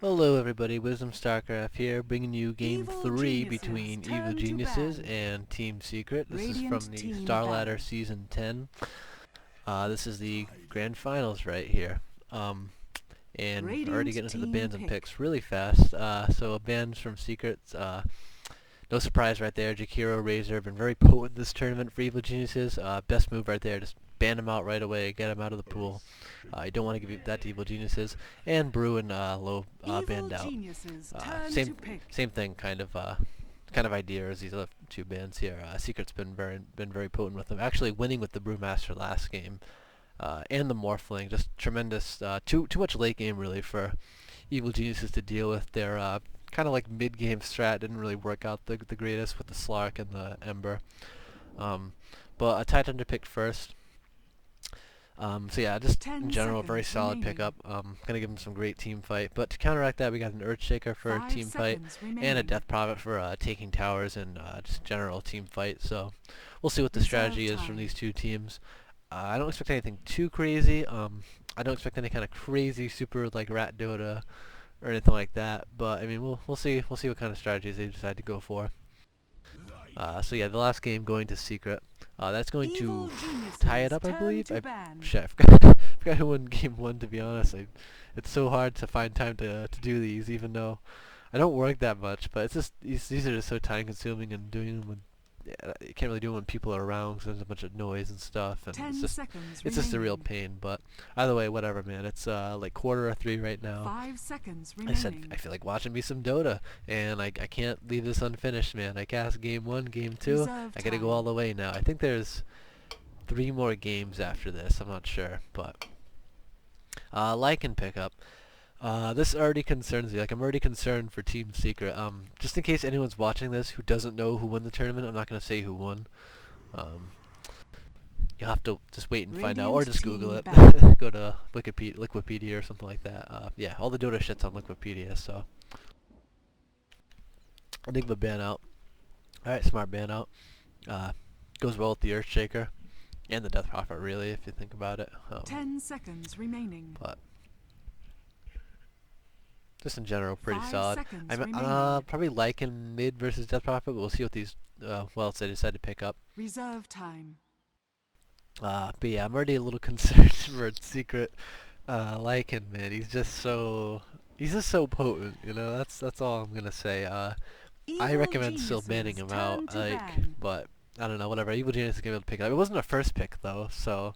Hello everybody, Wisdom Starcraft here, bringing you Game Evil 3 Geniuses, between Evil turn to Geniuses ban. and Team Secret. This is from Radiant the team Star Ladder banned. Season 10. This is the Grand Finals right here. And we're already Radiant getting into the team bans and pick. picks really fast. So bans from Secrets, no surprise right there. Jakiro, Razor have been very potent this tournament for Evil Geniuses. Best move right there, just ban them out right away, get them out of the pool. You don't want to give that to Evil Geniuses. And Brew and Low Evil banned out. Geniuses, turn Same to pick. same thing, kind of idea as these other two bands here. Secret's been very potent with them, actually winning with the Brewmaster last game, and the Morphling. Just tremendous. Too much late game really for Evil Geniuses to deal with. Their kind of like mid game strat didn't really work out the greatest with the Slark and the Ember. But a Tidehunter picked first. So yeah, just in 10 general, very seconds solid remaining. pickup. Gonna give him some great team fight. But to counteract that, we got an Earthshaker for 5 team fight, seconds and a remaining. Death Prophet for taking towers and just general team fight. So we'll see what the Reserve strategy is from time. these two teams. I don't expect anything too crazy. I don't expect any kind of crazy super like Rat Dota or anything like that. But I mean, we'll see what kind of strategies they decide to go for. So yeah, the last game going to Secret. That's going Evil to tie it Geniuses, up, I turn believe. to ban. Shit, I forgot who won game one. To be honest, it's so hard to find time to do these, even though I don't work that much. But it's just these are just so time consuming, and doing them when you can't really do them when people are around because there's a bunch of noise and stuff, and 10 seconds it's just a real remaining. pain. But either way, whatever, man. It's like 2:45 right now. 5 seconds I said remaining. I feel like watching me some Dota, and I can't leave this unfinished, man. I cast game one, game two. Reserve I gotta go all time. the way now. I think there's 3 more games after this. I'm not sure, but like and pick up. This already concerns me. Like, I'm already concerned for Team Secret. Just in case anyone's watching this who doesn't know who won the tournament, I'm not gonna say who won. Um, you'll have to just wait and find out, or Radiant just Google team it. banned. Go to Wikipedia or something like that. Yeah, all the Dota shit's on Wikipedia, so Enigma ban out. Alright, smart ban out. Uh, goes well with the Earthshaker and the Death Prophet, really, if you think about it. 10 seconds remaining. But just in general, pretty 5 solid. seconds I'm remaining. probably liking mid versus Death Prophet, but we'll see what these welts they decide to pick up. Reserve time. But yeah, I'm already a little concerned for Secret. Lycan, man, he's just so potent. You know, that's all I'm gonna say. I Evil recommend still banning Geniuses, him out. turn to ban. But I don't know, whatever. Evil Genius is gonna be able to pick it up. It wasn't a first pick though, so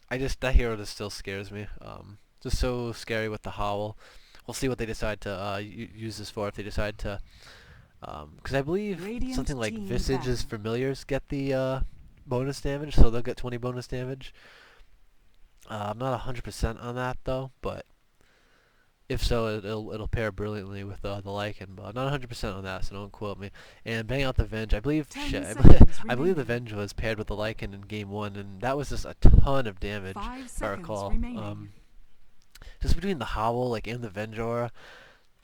that hero just still scares me. Just so scary with the Howl. We'll see what they decide to use this for. If they decide to, because I believe Radiant something like team Visage's banned. familiars get the bonus damage, so they'll get 20 bonus damage. I'm not 100% on that though, but if so, it'll pair brilliantly with the Lycan. But I'm not 100% on that, so don't quote me. And bang out the Venge. I believe 10 shit. seconds I believe the remaining. Venge was paired with the Lycan in game one, and that was just a ton of damage, 5 if I seconds recall. remaining. Just between the Howl, like, and the Venge aura,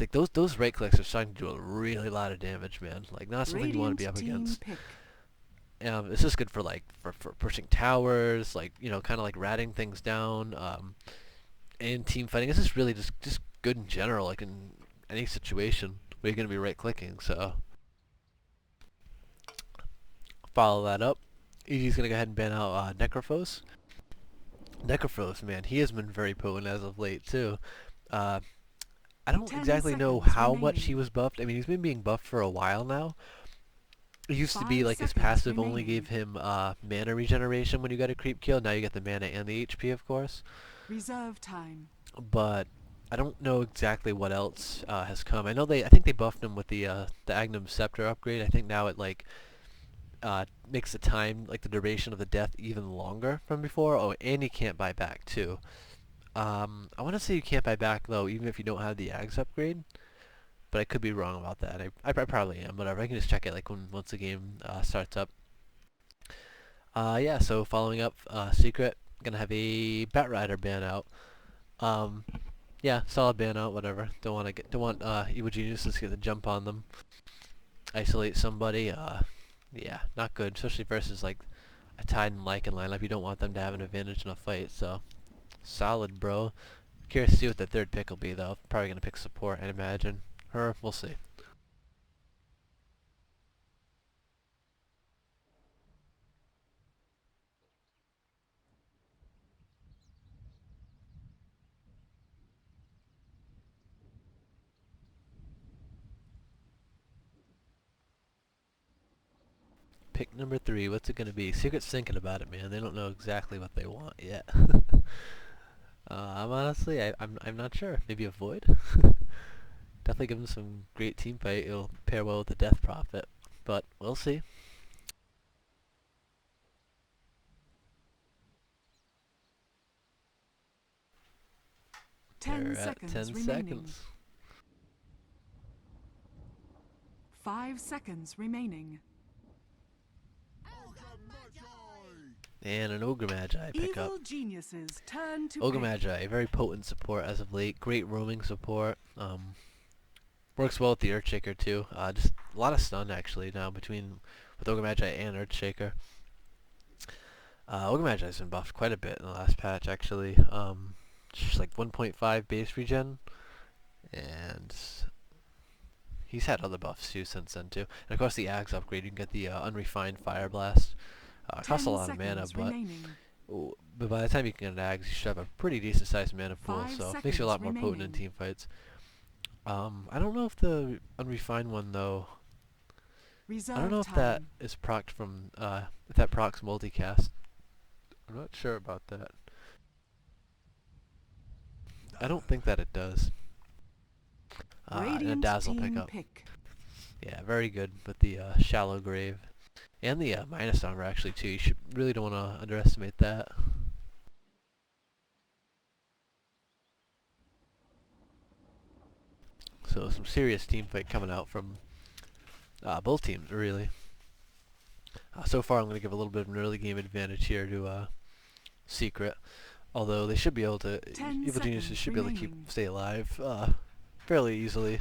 like those right clicks are starting to do a really lot of damage, man. Like, not something you want to be Radiant up team against. pick. It's just good for like for pushing towers, like, you know, kind of like ratting things down. And team fighting. It's just really just good in general, like in any situation where you're gonna be right clicking. So follow that up. EG's gonna go ahead and ban out Necrophos. Necrophos, man, he has been very potent as of late too. Uh, I don't 10 exactly know seconds how much he remaining. was buffed. I mean, he's been being buffed for a while now. It used to be 5 like his seconds passive only remaining. gave him mana regeneration when you got a creep kill. Now you get the mana and the HP, of course. Reserve time. But I don't know exactly what else has come. I think they buffed him with the Agnum Scepter upgrade. I think now it like makes the time, like the duration of the death, even longer from before. Oh, and you can't buy back too. I want to say you can't buy back though, even if you don't have the Ags upgrade. But I could be wrong about that. I probably am. Whatever. I can just check it like once the game starts up. Yeah. So following up, Secret gonna have a Batrider ban out. Um, Yeah, solid ban out, whatever. Don't want Evil Geniuses to get the jump on them. Isolate somebody, yeah, not good. Especially versus like a Tide and Lycan lineup. You don't want them to have an advantage in a fight, so solid, bro. Curious to see what the third pick will be, though. Probably going to pick support, I'd imagine. Or, we'll see. Pick number 3, what's it going to be? Secret's thinking about it, man. They don't know exactly what they want yet. I'm honestly, I'm not sure. Maybe a Void? Definitely give them some great team fight. It'll pair well with the Death Prophet. But, we'll see. 10 They're at seconds 10 remaining. seconds. 5 seconds remaining. And an Ogre Magi pick up. Evil geniuses turn to Ogre pick. Magi, very potent support as of late. Great roaming support. Works well with the Earthshaker too. Just a lot of stun actually now with Ogre Magi and Earthshaker. Ogre Magi's been buffed quite a bit in the last patch actually. Just like 1.5 base regen, and he's had other buffs too since then too. And of course the Axe upgrade, you can get the Unrefined Fire Blast. Costs a lot of mana, but by the time you can get an Axe, you should have a pretty decent sized mana pool, so it makes you a lot more potent in team fights. I don't know if the Unrefined one though. I don't know if that is procced from if that procs multicast. I'm not sure about that. I don't think that it does. And a Dazzle pickup. Yeah, very good with the Shallow Grave. And the minus armor actually too. You really don't want to underestimate that. So some serious team fight coming out from both teams really. So far I'm going to give a little bit of an early game advantage here to Secret. Although they should be able to, Evil Geniuses should be able to stay alive fairly easily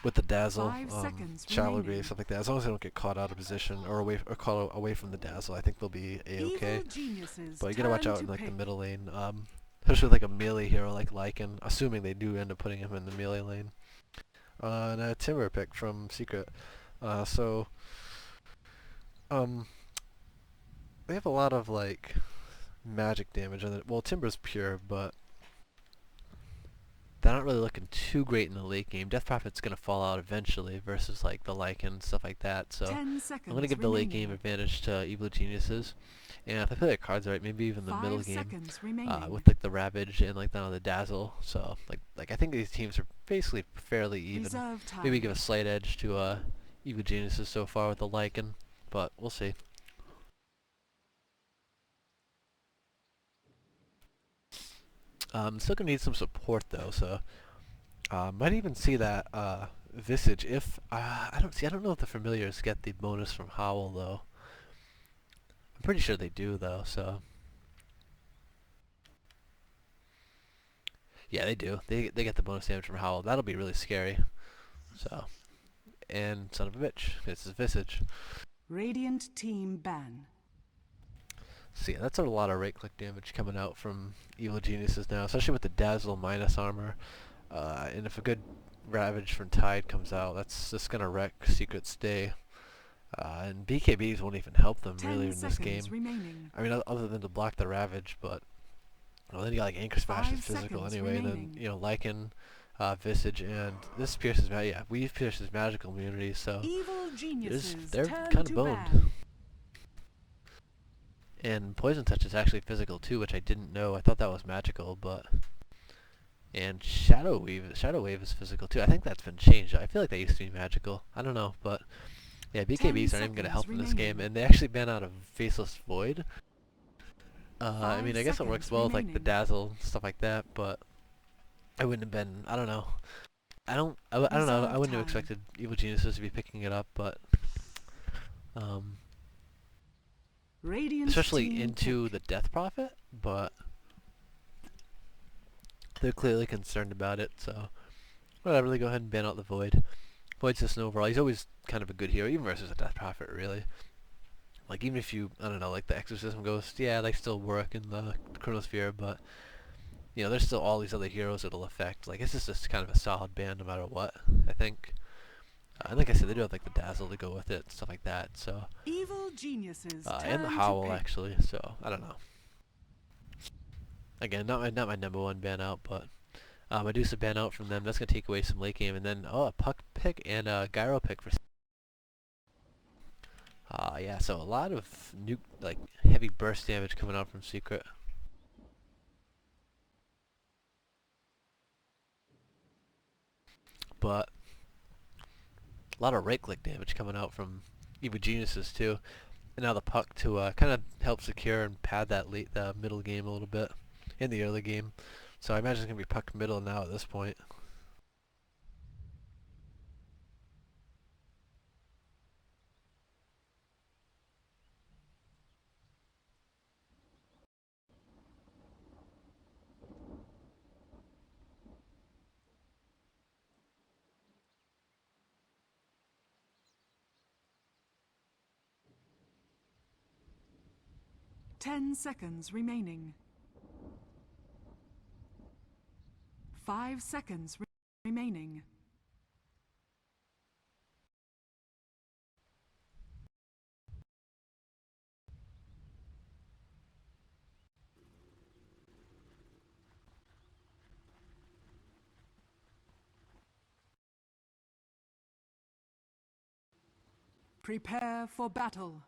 with the Dazzle, Shallow Grave, stuff like that. As long as they don't get caught out of position or caught away from the Dazzle, I think they'll be a-okay. But you gotta watch out in like the middle lane, especially with like a melee hero like Lycan, assuming they do end up putting him in the melee lane. And a Timber pick from Secret. They have a lot of like magic damage on it. Well, Timber's pure, but they're not really looking too great in the late game. Death Prophet's going to fall out eventually versus like the Lycan and stuff like that. So I'm going to give the late game advantage to Evil Geniuses. And if I play their cards right, maybe even the middle game with like the Ravage and like the Dazzle. So like I think these teams are basically fairly even. Maybe give a slight edge to Evil Geniuses so far with the Lycan, but we'll see. Still gonna need some support though, so might even see that Visage if I don't know if the familiars get the bonus from Howl though. I'm pretty sure they do though, so yeah, they do. They get the bonus damage from Howl. That'll be really scary. So, and son of a bitch, this is Visage. Radiant team ban. So yeah, that's a lot of right-click damage coming out from Evil Geniuses now, especially with the Dazzle minus armor. And if a good Ravage from Tide comes out, that's just going to wreck Secret's day. And BKBs won't even help them really in this game. I mean, other than to block the Ravage, but well, then you got like Anchor Smash is physical anyway, and then you know Lycan, Visage, and this pierces Weave pierces magical immunity, so they're kind of boned. And Poison Touch is actually physical too, which I didn't know. I thought that was magical, but and Shadow Wave is physical too. I think that's been changed. I feel like they used to be magical. I don't know, but yeah, BKBs aren't even going to help in this game, and they actually ban out of Faceless Void. I mean, I guess it works well with like the Dazzle and stuff like that, but I wouldn't have been. I don't know. I don't know. I wouldn't have expected Evil Geniuses to be picking it up, but especially into the Death Prophet, but they're clearly concerned about it, so whatever, they go ahead and ban out the Void. Void's just an overall, he's always kind of a good hero, even versus a Death Prophet, really. Like, even if you, I don't know, like the Exorcism Ghost, yeah, they still work in the Chronosphere, but you know, there's still all these other heroes it'll affect. Like, it's just kind of a solid ban no matter what, I think. And like I said, they do have like the Dazzle to go with it, stuff like that. So, Evil geniuses and the turn to Howl pick. actually. So I don't know. Again, not my number one ban out, but I do some ban out from them. That's gonna take away some late game, and then a Puck pick and a Gyro pick for. Yeah, so a lot of new like heavy burst damage coming out from Secret. But a lot of right click damage coming out from Evil Geniuses too. And now the Puck to kind of help secure and pad that the middle game a little bit in the early game. So I imagine it's going to be Puck middle now at this point. Ten seconds remaining. 5 seconds remaining. Prepare for battle.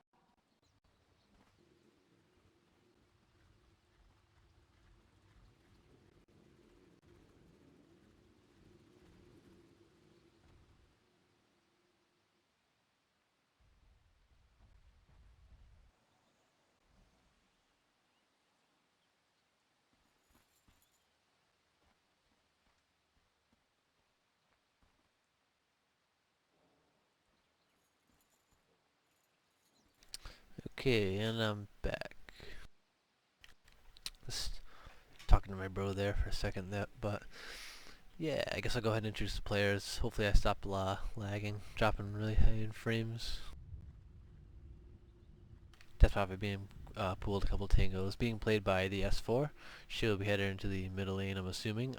Okay, and I'm back. Just talking to my bro there for a second, but yeah, I guess I'll go ahead and introduce the players. Hopefully I stop lagging, dropping really high in frames. That's probably being pooled a couple tangos. Being played by the S4. She'll be headed into the middle lane, I'm assuming.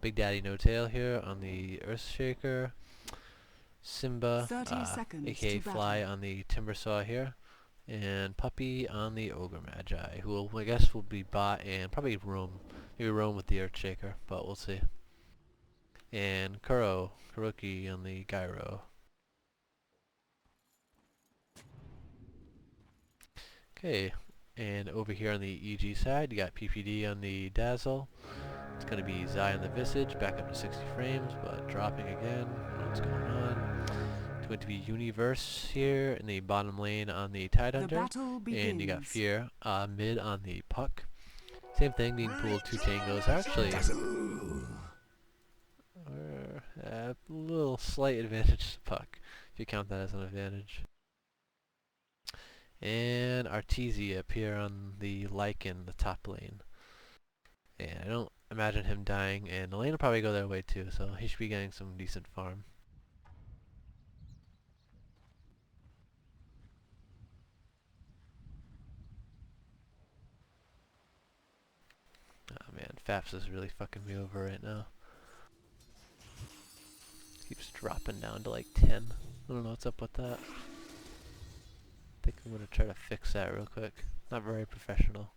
Big Daddy No Tail here on the Earthshaker. Simba, 30 seconds aka to Fly battle. on the Timbersaw here. And Puppy on the Ogre Magi, who will, I guess will be bot and probably roam. Maybe roam with the Earthshaker, but we'll see. And Kuroki on the Gyro. Okay, and over here on the EG side, you got PPD on the Dazzle. It's going to be Zai on the Visage, back up to 60 frames, but dropping again. I don't know what's going on. It's going to be Universe here in the bottom lane on the The Tidehunter. battle And you got begins. Fear mid on the Puck. Same thing, being pooled two tangos. Actually, a little slight advantage to Puck, if you count that as an advantage. And Arteezy up here on the Lycan, the top lane. And I don't imagine him dying, and the lane will probably go their way too, so he should be getting some decent farm. Oh man, Fraps is really fucking me over right now. Keeps dropping down to like 10. I don't know what's up with that. I think I'm gonna try to fix that real quick. Not very professional.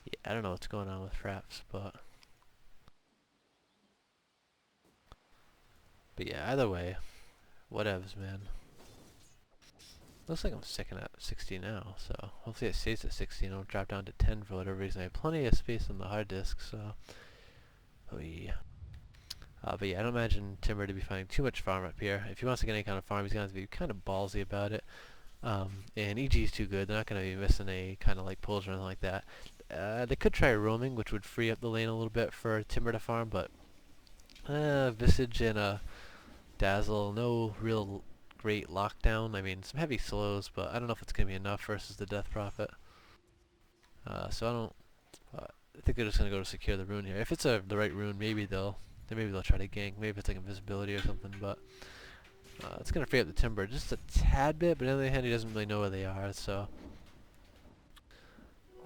Yeah, I don't know what's going on with Fraps, but yeah, either way, whatevs, man. Looks like I'm sticking at 60 now, so hopefully it stays at 60 and it'll drop down to 10 for whatever reason. I have plenty of space on the hard disk, so oh yeah. But yeah, I don't imagine Timber to be finding too much farm up here. If he wants to get any kind of farm, he's going to have to be kind of ballsy about it. And EG is too good. They're not going to be missing a kind of like pulls or anything like that. They could try roaming, which would free up the lane a little bit for Timber to farm, but Visage and Dazzle, no real great lockdown. I mean, some heavy slows, but I don't know if it's going to be enough versus the Death Prophet. So I don't. I think they're just going to go to secure the rune here. If it's the right rune, maybe they'll try to gank. Maybe it's like invisibility or something, but it's going to free up the Timber just a tad bit, but on the other hand, he doesn't really know where they are, so.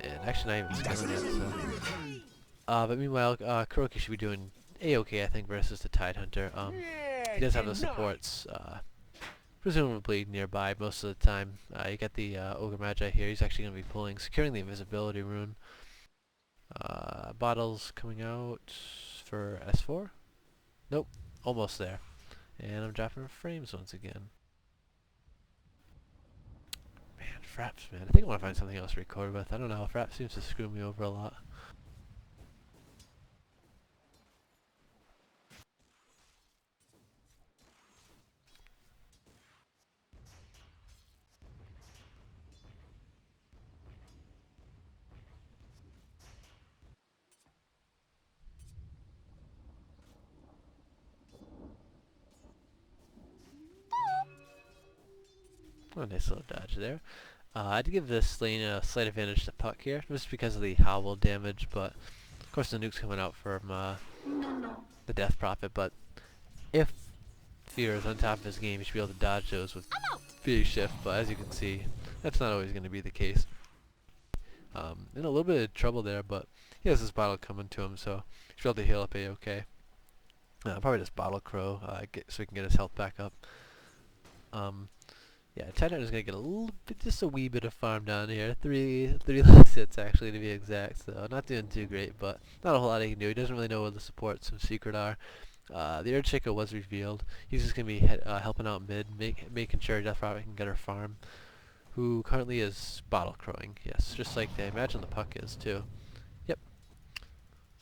And actually not even skilling it, so. But meanwhile, Kuroki should be doing A-okay, I think, versus the Tidehunter. He does have the supports, presumably nearby most of the time. You get the Ogre Magi here. He's actually going to be securing the invisibility rune. Bottles coming out for S4? Nope, almost there. And I'm dropping frames once again. Man, Fraps, man. I think I want to find something else to record with. I don't know. Fraps seems to screw me over a lot. Oh, nice little dodge there. I'd give this lane a slight advantage to Puck here, just because of the howl damage, but of course the nuke's coming out from the Death Prophet, but if Fear is on top of his game, he should be able to dodge those with Phase Shift, but as you can see, that's not always going to be the case. In a little bit of trouble there, but he has this bottle coming to him, so he should be able to heal up A-okay. Probably just Bottle Crow, so he can get his health back up. Yeah, Tidehunter is going to get a little bit, just a wee bit of farm down here. Three last hits actually to be exact, so not doing too great, but not a whole lot he can do. He doesn't really know where the supports and secret are. The Earthshaker was revealed. He's just going to be helping out mid, making sure Death Prophet can get her farm, who currently is Bottle Crowing. Yes, just like I imagine the Puck is too. Yep.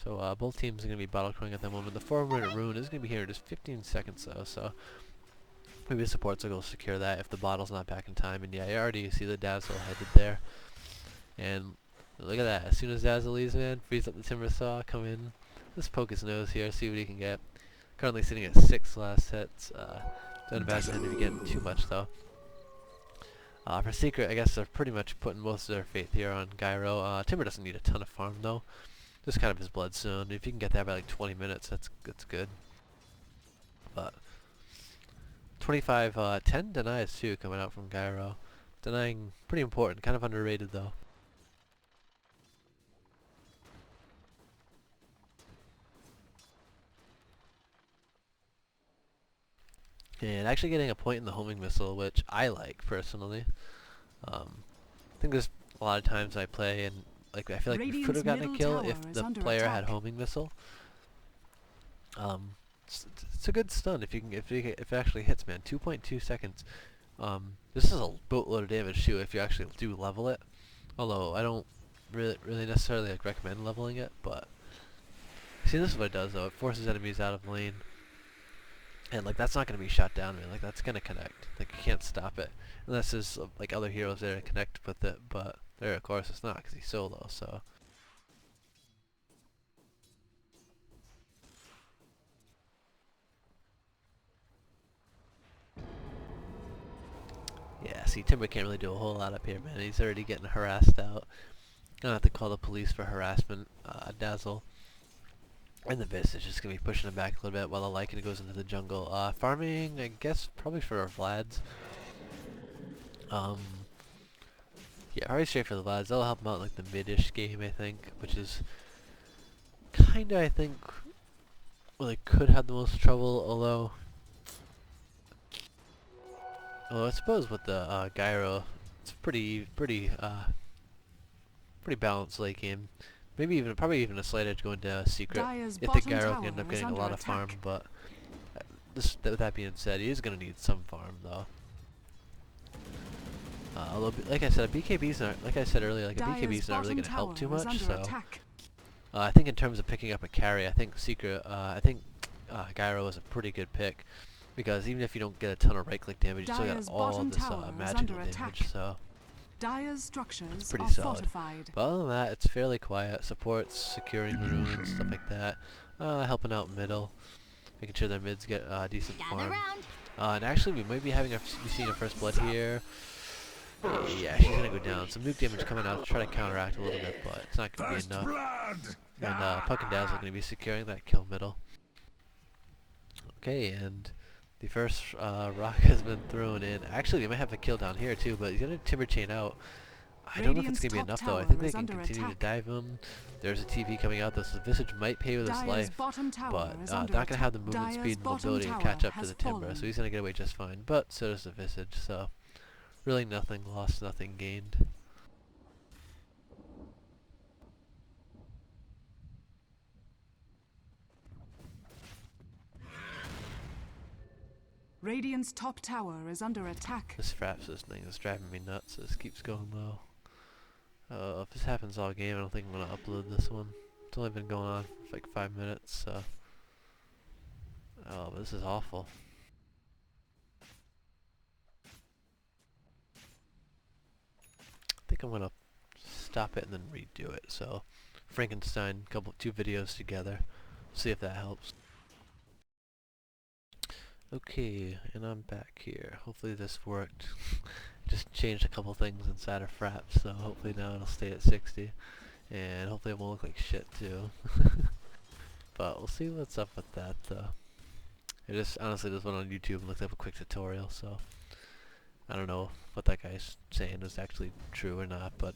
So both teams are going to be Bottle Crowing at the moment. The 4-minute rune is going to be here in just 15 seconds though, so maybe the supports will go secure that if the bottle's not back in time. And yeah, you already see the Dazzle headed there. And look at that. As soon as Dazzle leaves, man, frees up the Timber Saw, come in. Let's poke his nose here, see what he can get. Currently sitting at 6 last hits. Don't imagine him to be getting too much though. For Secret, I guess they're pretty much putting most of their faith here on Gyro. Timber doesn't need a ton of farm though. Just kind of his Bloodstone. If you can get that by like 20 minutes, that's good. But 25-10 denies too coming out from Gyro. Denying pretty important, kind of underrated though. And actually getting a point in the homing missile, which I like personally. I think there's a lot of times I play and like I feel like we could have gotten a kill if the player had homing missile. It's a good stun if it actually hits, man. 2.2 seconds. This is a boatload of damage too if you actually do level it. Although I don't really necessarily like recommend leveling it, but see, this is what it does though. It forces enemies out of lane, and like that's not gonna be shot down, man. Like that's gonna connect. Like you can't stop it unless there's like other heroes there to connect with it. But there, of course, it's not because he's solo. So. Yeah, see, Timber can't really do a whole lot up here, man. He's already getting harassed out. Gonna have to call the police for harassment. Dazzle. And the Vis is just gonna be pushing him back a little bit while the Lycan goes into the jungle. Farming, I guess, probably for our Vlads. Yeah, probably straight for the Vlads. That'll help him out in like the mid-ish game, I think, which is kinda, I think, well, they could have the most trouble, although I suppose with the Gyro, it's pretty balanced late game. Probably even a slight edge going to Secret if the Gyro can end up getting a lot of farm. But with that being said, he is going to need some farm though. Although, like I said, BKB's not, like I said earlier, like a BKB's not really going to help too much. So I think in terms of picking up a carry, I think Gyro is a pretty good pick. Because even if you don't get a ton of right-click damage, you still got all of this magical damage, so Dire's structures it's pretty are solid. fortified. But other than that, it's fairly quiet. Supports, securing runes, stuff like that. Helping out middle, making sure their mids get decent farm. And actually, we might be seeing our first blood here. Yeah, she's gonna go down. Some nuke damage coming out to try to counteract a little bit, but it's not gonna be First enough. blood. And Puck and Dazzle are gonna be securing that kill middle. Okay, and the first rock has been thrown in. Actually, they might have a kill down here too, but he's gonna timber chain out. I don't know if it's gonna be enough though. I think they can continue to dive him. There's a TV coming out though, so Visage might pay with his life, but not gonna have the movement speed and mobility to catch up to the timber, so he's gonna get away just fine. But so does the Visage, so really nothing lost, nothing gained. Radiant's top tower is under attack. This Fraps thing is driving me nuts, so this keeps going low. If this happens all game, I don't think I'm gonna upload this one. It's only been going on for like 5 minutes, so. Oh, but this is awful. I think I'm gonna stop it and then redo it. So, Frankenstein, two videos together. See if that helps. Okay, and I'm back here. Hopefully this worked. Just changed a couple things inside of Fraps, so hopefully now it'll stay at 60. And hopefully it won't look like shit too. But we'll see what's up with that though. I just honestly just went on YouTube and looked up a quick tutorial, so I don't know what that guy's saying is actually true or not, but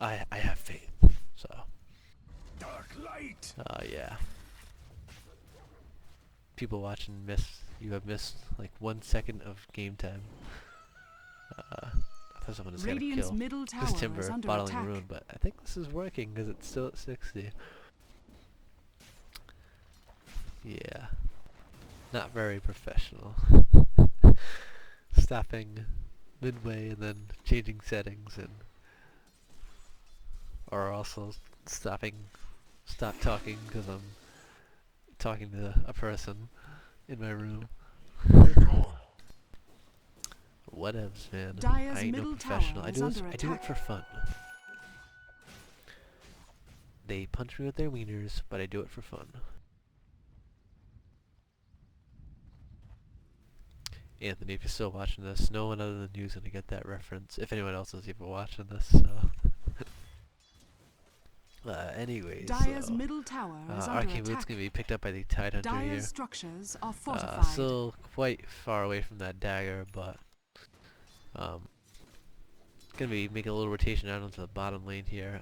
I have faith. So Dark light. yeah. People watching you have missed like 1 second of game time. I thought someone was gonna kill this timber bottling rune, but I think this is working because it's still at 60. Yeah, not very professional. Stopping midway and then changing settings, or also stop talking because I'm talking to a person in my room. Whatevs, man. I ain't no professional. I do it for fun. They punch me with their wieners, but I do it for fun. Anthony, if you're still watching this, no one other than you is gonna get that reference. If anyone else is even watching this, so. Anyways, Dire's middle tower is under Arcane attack. Boot's gonna be picked up by the Tide Hunter here. Dire's structures are fortified. Still quite far away from that dagger, but gonna be making a little rotation out onto the bottom lane here.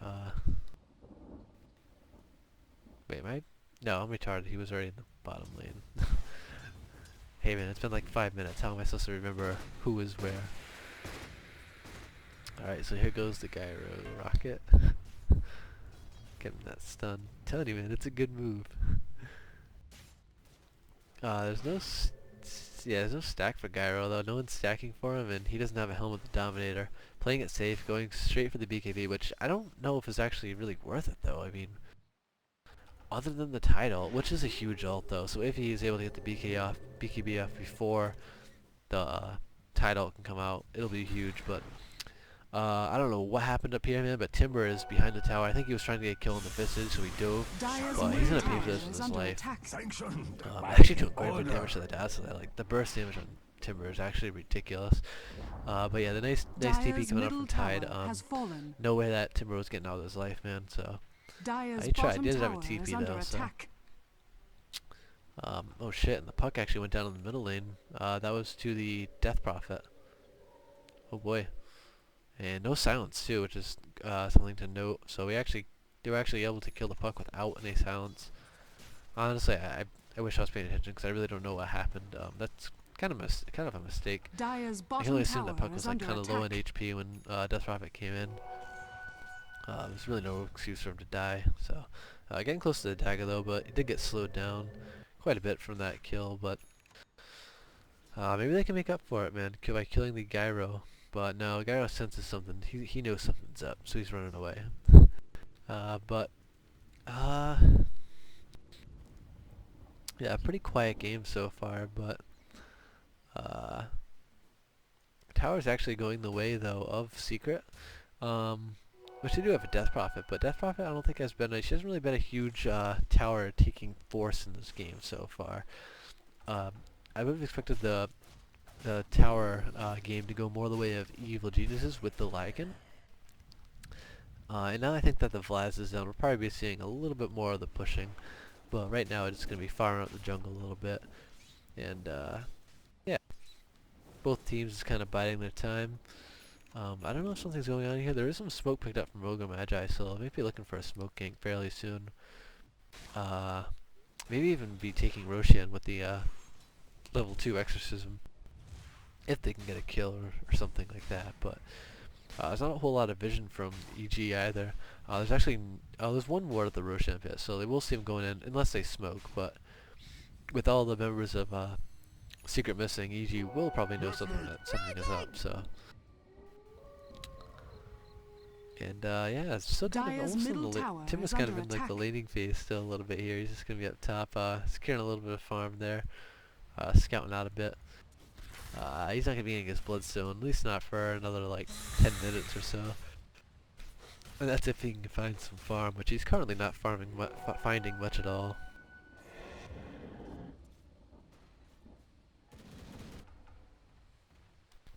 Wait, am I? No, I'm retarded. He was already in the bottom lane. Hey man, it's been like 5 minutes. How am I supposed to remember who is where? Alright, so here goes the gyro rocket. Getting that stun. I'm telling you, man, it's a good move. There's no stack for Gyro though. No one's stacking for him, and he doesn't have a helmet with the Dominator. Playing it safe, going straight for the BKB, which I don't know if is actually really worth it though. I mean, other than the Tide ult, which is a huge ult though. So if he is able to get the BKB off before the Tide ult can come out, it'll be huge. But I don't know what happened up here, man, but Timber is behind the tower. I think he was trying to get a kill on the Visage, so he dove. But he's gonna pay for this with his life. Actually doing quite a bit of damage to the Dazzle. Like, the burst damage on Timber is actually ridiculous. But yeah, the nice TP coming up from Tide. No way that Timber was getting out of his life, man, so. He tried. He did have a TP though, so. Oh shit, and the puck actually went down in the middle lane. That was to the Death Prophet. Oh boy. And no silence too, which is something to note. So they were actually able to kill the puck without any silence. Honestly, I wish I was paying attention because I really don't know what happened. That's kind of a mistake. I can only assume that puck was like kind of low on HP when Death Prophet came in. There's really no excuse for him to die. So getting close to the dagger though, but he did get slowed down quite a bit from that kill. But maybe they can make up for it, man, by killing the Gyro. But no, Gyro senses something. He knows something's up, so he's running away. Yeah, pretty quiet game so far, but Tower's actually going the way though of Secret. Which they do have a Death Prophet, but Death Prophet I don't think she hasn't really been a huge tower taking force in this game so far. I would have expected the tower game to go more the way of Evil Geniuses with the Lycan. And now I think that the Vlad is down, we'll probably be seeing a little bit more of the pushing. But right now it's going to be farming out the jungle a little bit. And yeah, both teams is kind of biding their time. I don't know if something's going on here. There is some smoke picked up from Rogue Magi, so I may be looking for a smoke gank fairly soon. Maybe even be taking Roshan with the level 2 exorcism. If they can get a kill or something like that. But there's not a whole lot of vision from EG either. There's actually there's one ward at the Roshan pit, so they will see him going in unless they smoke. But with all the members of Secret missing, EG will probably know something is up. So and yeah, it's still kind of almost in the Tim is kind of in like the laning phase still a little bit here. He's just gonna be up top, securing a little bit of farm there, scouting out a bit. He's not going to be getting his bloodstone, at least not for another like 10 minutes or so. And that's if he can find some farm, which he's currently not finding much at all.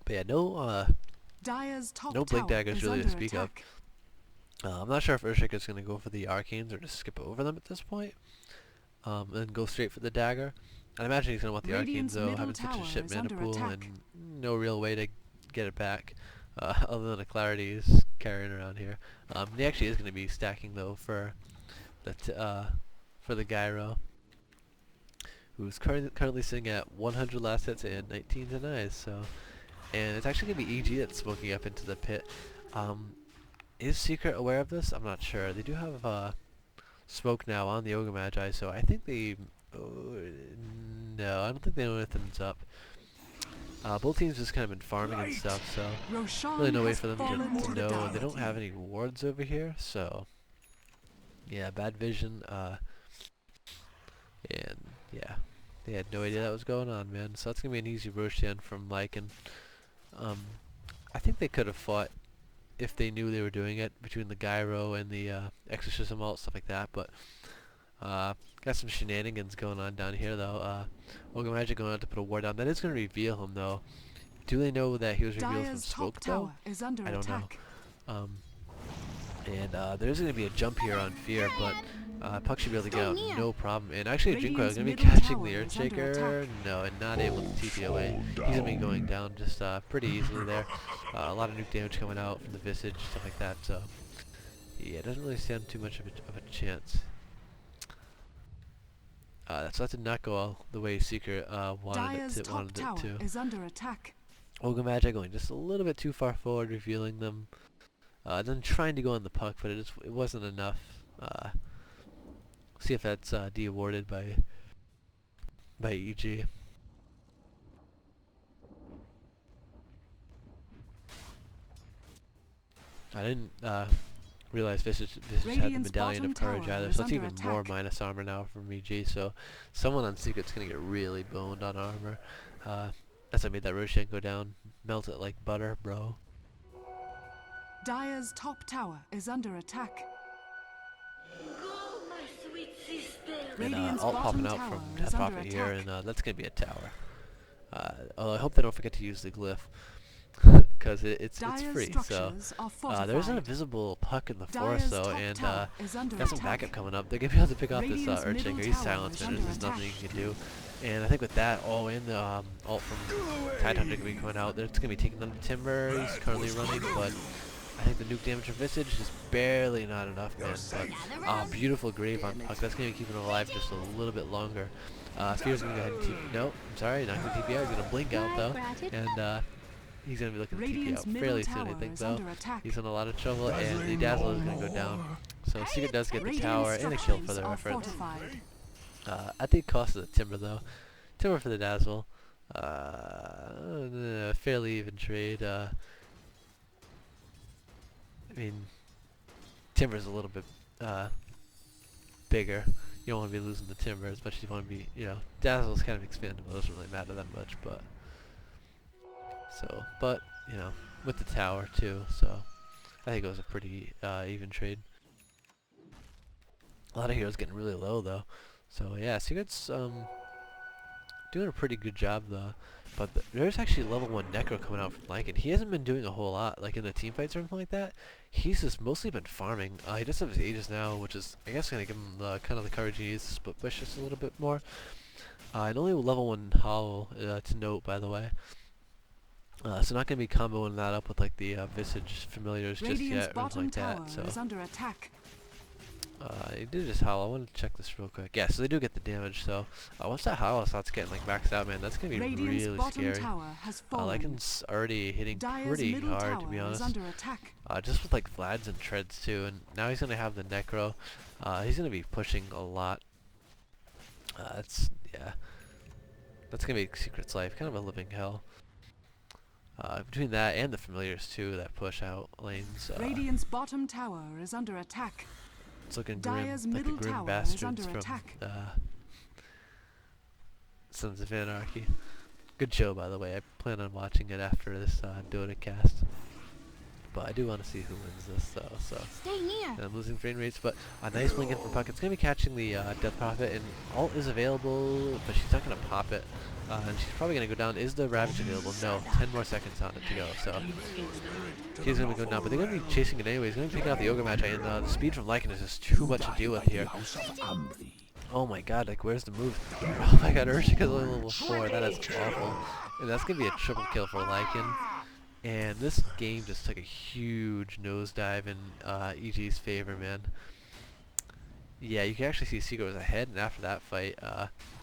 But yeah, no blink daggers really to speak of. I'm not sure if Earthshaker's going to go for the arcanes or just skip over them at this point, and go straight for the dagger. I imagine he's going to want the arcanes though, having such a shit mana pool and no real way to get it back, other than a clarity he's carrying around here. He actually is going to be stacking though for the gyro, who's currently sitting at 100 last hits and 19 denies. So, and it's actually going to be EG that's smoking up into the pit. Is Secret aware of this? I'm not sure. They do have smoke now on the Ogre Magi, so I think they. No, I don't think they know anything's up. Both teams just kind of been farming and stuff, so really no way for them to know. And they don't have any wards over here, so yeah, bad vision. And yeah, they had no idea that was going on, man. So that's gonna be an easy Roshan from Lycan. I think they could have fought if they knew they were doing it between the gyro and the exorcism ult, stuff like that, but got some shenanigans going on down here though. Ogre Magic going out to put a ward down. That is going to reveal him though. Do they know that he was revealed from smoke though? I don't know. And there's going to be a jump here on Fear, but Puck should be able to get out no problem. And actually Jinko is going to be catching the Earthshaker. No, and not able to TP away. He's going to be going down just pretty easily there. A lot of nuke damage coming out from the Visage, stuff like that. So yeah, it doesn't really stand too much of a chance. So that did not go all the way Secret wanted it to. Is under attack. Ogre Magi going just a little bit too far forward, revealing them. Then trying to go on the puck, but it wasn't enough. See if that's de-awarded by EG. I didn't realize Visage had the Medallion of Courage either, so it's even more minus armor now from EG, so someone on Secret's gonna get really boned on armor. As I made that Roshan go down, melt it like butter, bro. Dire's top tower is under attack. And ult popping out from that prophet here, and that's gonna be a tower. I hope they don't forget to use the glyph, because it's free. So there's an invisible puck in the forest though, and got some backup coming up. They're gonna be able to pick off this Earthshaker. He's silenced, and there's nothing you can do. And I think with that, and the ult from Tidehunter gonna be coming out, it's gonna be taking them to Timber. He's currently running, but I think the nuke damage from Visage is barely not enough, man. But beautiful grave on Puck. That's gonna be keeping him alive just a little bit longer. Fear's gonna go ahead and TP. No, I'm sorry, not gonna TP out. He's gonna blink out though, and he's gonna be looking to TP out fairly soon, I think. Though he's in a lot of trouble, and the Dazzle is gonna go down. So Secret does get the tower and a kill for their efforts. At the cost of the Timber though. Timber for the Dazzle. Fairly even trade. I mean, Timber's a little bit bigger. You don't want to be losing the Timber as much as you want to be, Dazzle's kind of expandable. It doesn't really matter that much, but with the tower too. So I think it was a pretty even trade. A lot of heroes getting really low though. So yeah, Secret's doing a pretty good job though. But there's actually level 1 Necro coming out from Lycan. He hasn't been doing a whole lot, like in the team fights or anything like that. He's just mostly been farming. He does have his Aegis now, which is, I guess, going to give him the kind of the courage he needs to split push just a little bit more. And only level 1 Howl to note, by the way. So not going to be comboing that up with like the Visage Familiars just yet or anything like that. So is under attack. he did just Howl. I want to check this real quick. Yeah, so they do get the damage. So once that Howl starts getting like maxed out, man, that's going to be Radiant's really bottom scary. tower has fallen. Lycan's already hitting Dire's pretty middle hard, tower to be is honest. under attack. Just with like Vlad's and Treads too, and now he's gonna have the Necro. He's gonna be pushing a lot. That's gonna be Secret's life, kind of a living hell. Between that and the familiars too, that push out lanes. Radiant's bottom tower is under attack. It's looking grim, Dire's like the middle grim tower is bastards under from attack. Sons of Anarchy. Good show, by the way. I plan on watching it after this DotA cast. But I do want to see who wins this, though. So Stay near. I'm losing frame rates, but a nice blink in from Puck. It's going to be catching the Death Prophet, and ult is available, but she's not going to pop it. And she's probably going to go down. Is the Ravage available? No. 10 more seconds on it to go, so she's going to be going down. But they're going to be chasing it anyways. They're going to be picking out the Ogre Magi, and the speed from Lycan is just too much to deal with here. Oh my god, like where's the move? Oh my god, Urshika's only level 4. That is awful. And that's going to be a triple kill for Lycan. And this game just took a huge nosedive in EG's favor, man. Yeah, you can actually see Secret was ahead, and after that fight,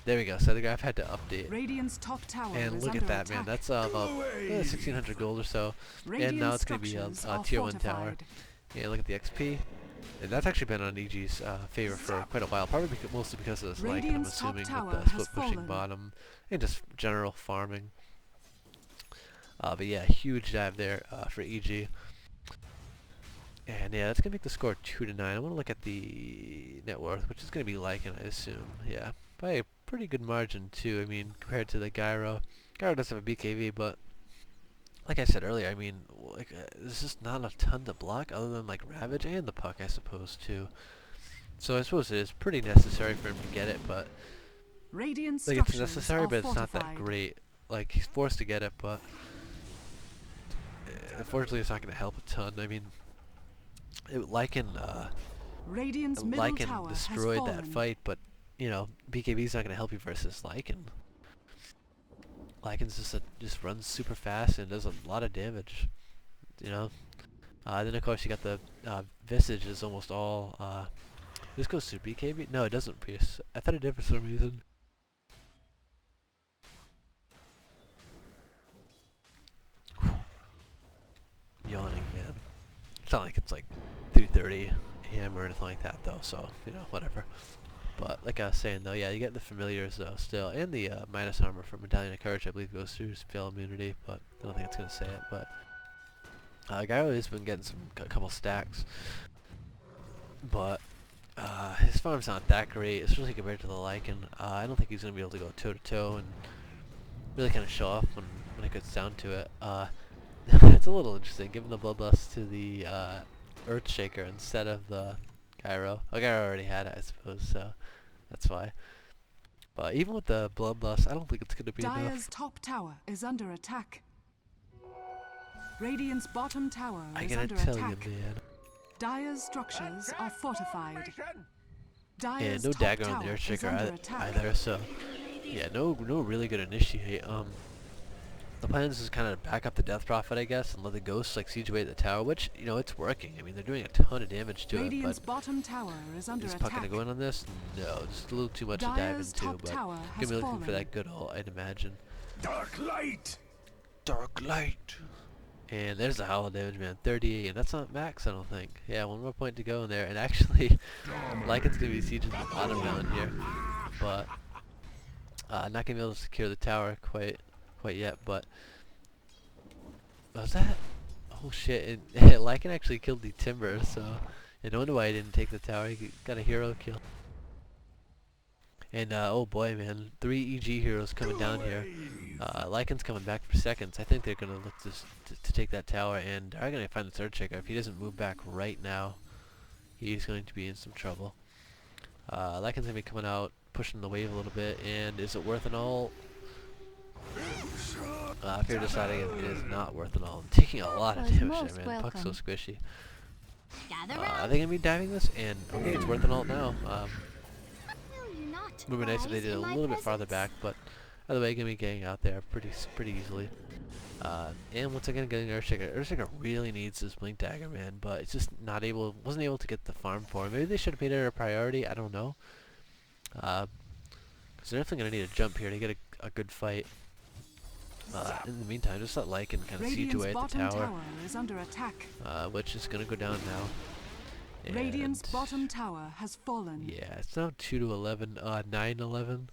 there we go. So the graph had to update. Radiant's top tower And is look under at that, attack. man. That's about 1,600 gold or so. And now it's going to be a tier 1 tower. fortified. Yeah, look at the XP. And that's actually been on EG's favor for quite a while. Probably mostly because of this like, I'm Radiant's top assuming, tower with the has split pushing fallen. bottom and just general farming. But yeah, huge dive there for EG. And yeah, that's going to make the score 2-9. I want to look at the net worth, which is going to be Lycan, I assume. Yeah, by a pretty good margin, too. I mean, compared to the Gyro. Gyro does have a BKB, but like I said earlier, I mean, like, there's just not a ton to block other than, like, Ravage and the Puck, I suppose, too. So I suppose it is pretty necessary for him to get it, but Radiant like, it's structures necessary, are but it's not that fortified. great. Like, he's forced to get it, but unfortunately, it's not going to help a ton. I mean, Radiant's middle tower Lycan has destroyed that fallen. fight, but, you know, BKB's not going to help you versus Lycan. Lycan's just runs super fast and does a lot of damage, you know. Then, of course, you got the Visage is almost all... this goes to BKB? No, it doesn't, Priest. I thought it did for some reason. Yawning, man. It's not like it's like 3:30 a.m. or anything like that, though, so, you know, whatever. But, like I was saying, though, yeah, you get the familiars, though, still, and the minus armor for Medallion of Courage, I believe, goes through fail immunity, but I don't think it's going to say it, but Gyro has been getting a couple stacks, but his farm's not that great, especially compared to the Lycan. I don't think he's going to be able to go toe-to-toe and really kind of show off when it gets down to it. It's a little interesting, giving the Bloodlust to the Earthshaker instead of the Gyro. Oh, Gyro already had it, I suppose, so that's why. But even with the Bloodlust, I don't think it's going to be Dire's enough. top tower is under attack. Radiant's bottom tower I is gotta under tell attack. you, man. Dire's structures are fortified. Yeah, Dire's no top dagger on the tower is Earthshaker under attack. either, so yeah, no really good initiate. The plan is just kind of back up the Death Prophet, I guess, and let the ghosts like siege away at the tower, which, you know, it's working. I mean, they're doing a ton of damage to Radiant's it, bottom tower is but under is Puck attack. gonna go in on this? No, just a little too much to dive Dire's into, top but tower gonna has be looking for fallen. that good ult, I'd imagine. Dark light. Dark light. And there's the hollow damage, man. 38, and that's not max, I don't think. Yeah, one more point to go in there, and actually, Lycan's gonna be sieging the bottom down here, but not gonna be able to secure the tower quite yet. But was that? Oh shit! And Lycan actually killed the Timber, so no wonder why he didn't take the tower. He got a hero kill. And oh boy, man, 3 EG heroes coming down here. Lycan's coming back for seconds. I think they're gonna look to take that tower, and they're gonna find the third checker. If he doesn't move back right now, he's going to be in some trouble. Lycan's gonna be coming out, pushing the wave a little bit, and is it worth an ult? If you're deciding it is not worth it all, I'm taking a lot of Was damage most there, man. Puck's so welcome. squishy. Gather Are round. they gonna be diving this? And okay, it's worth an ult now. Will you not Would be nice if they rise did a in my little bit farther presence? back, but either way, gonna be getting out there pretty easily. And once again, getting Earthshaker. Earthshaker really needs this Blink Dagger, man, but it's just wasn't able to get the farm for him. Maybe they should have made it a priority. I don't know. Because they're definitely gonna need a jump here to get a good fight. In the meantime, just let Lycan kind of siege Radiant's away at the bottom tower, tower is under attack. which is gonna go down now. And Radiant's bottom tower has fallen. yeah, it's now 2-11, 9-11.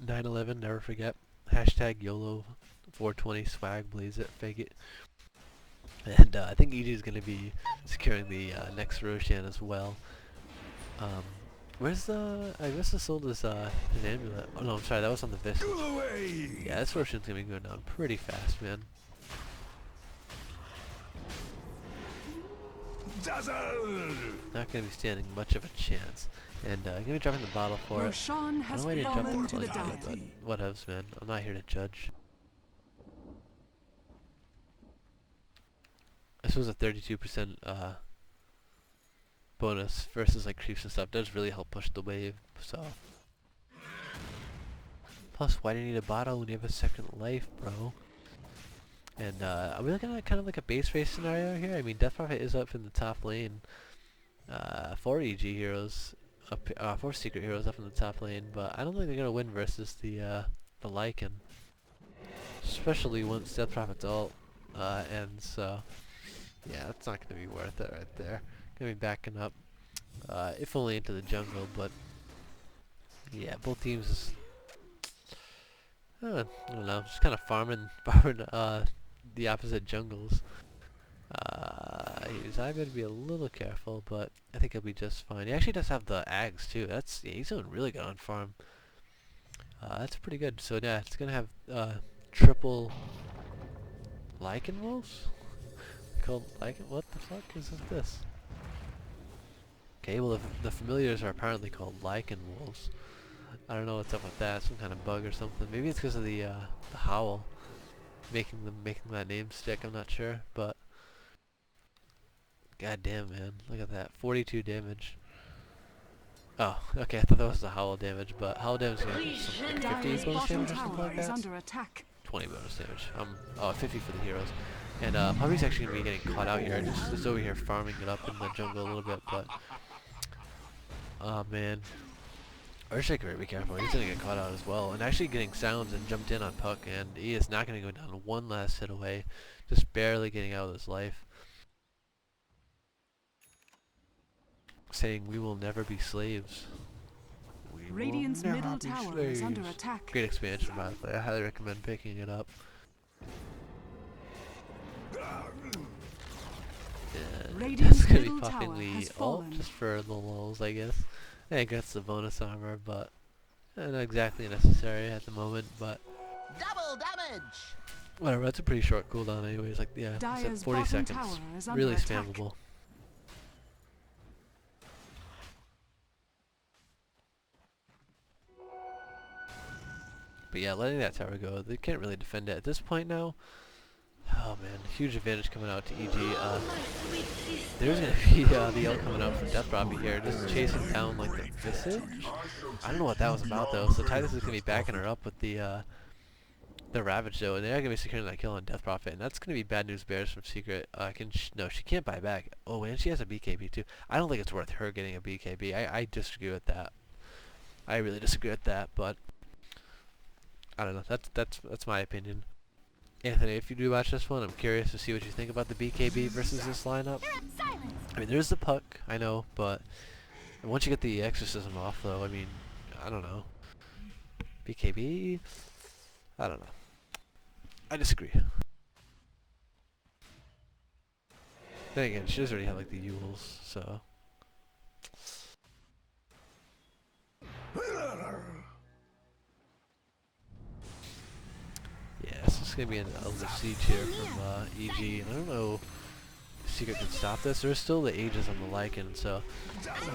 9/11, never forget. Hashtag YOLO 420 swag, blaze it, fake it. And I think EG is going to be securing the next Roshan as well. Where's the... I guess the sold his amulet. Oh no, I'm sorry, that was on the Visage. Go away! Yeah, this Roshan's going to be going down pretty fast, man. Dazzle! Not going to be standing much of a chance. And going to be dropping the bottle for it. Roshan I has don't know why I didn't fallen jump to the like that, dire. but whatevs, man. I'm not here to judge. This was a 32% bonus versus like creeps and stuff. Does really help push the wave. So plus, why do you need a bottle when you have a second life, bro? And are we looking at kind of like a base race scenario here? I mean, Death Prophet is up in the top lane. 4 EG heroes up, 4 secret heroes up in the top lane, but I don't think they're gonna win versus the Lycan, especially once Death Prophet's ult ends. So yeah, that's not gonna be worth it right there. Gonna be backing up, if only into the jungle, but yeah, both teams is, I don't know, just kind of farming the opposite jungles. He's I better be a little careful, but I think he'll be just fine. He actually does have the Ags too. Yeah, he's doing really good on farm. That's pretty good. So yeah, it's gonna have triple Lycan wolves. Called Lycan? What the fuck is this? Okay, well the familiars are apparently called Lycan wolves. I don't know what's up with that. Some kind of bug or something. Maybe it's because of the howl making that name stick. I'm not sure, but. God damn, man. Look at that. 42 damage. Oh, okay. I thought that was the howl damage, but howl damage is going to be some 50 Dire's bonus bottom damage or something tower like is that. under attack. 20 bonus damage. 50 for the heroes. And Puppy's actually going to be getting caught out here. Just over here farming it up in the jungle a little bit, but... Oh, man. Earthshaker better be careful. He's going to get caught out as well. And actually getting sounds and jumped in on Puck, and he is not going to go down one last hit away. Just barely getting out of his life. Saying we will never be slaves. We Radiant's will never middle be tower slaves. is under attack. Great expansion, by the way. I highly recommend picking it up. Radiant's That's gonna be middle popping tower the has ult fallen. just for the lulz, I guess. I think that's the bonus armor, but not exactly necessary at the moment. But Double damage! whatever. That's a pretty short cooldown, anyways. Like I said, Dire's 40 bottom seconds. tower is under Really attack. spammable. But yeah, letting that tower go, they can't really defend it at this point now. Oh man, huge advantage coming out to EG. There's gonna be the ult coming out from Death Robbie here, just chasing down like the Visage. I don't know what that was about though. So Titus is gonna be backing her up with the Ravage though, and they're gonna be securing that kill on Death Prophet, and that's gonna be bad news bears from Secret. No, she can't buy back. Oh, and she has a BKB too. I don't think it's worth her getting a BKB. I disagree with that. I really disagree with that, but I don't know. That's my opinion. Anthony, if you do watch this one, I'm curious to see what you think about the BKB versus this lineup. I mean, there's the Puck, I know, but once you get the Exorcism off, though, I mean, I don't know. BKB? I don't know. I disagree. Then again, she does already have, like, the Yules, so... Yeah, this is gonna be a little siege here from EG. I don't know. Secret can stop this. There's still the Aegis on the Lycan, so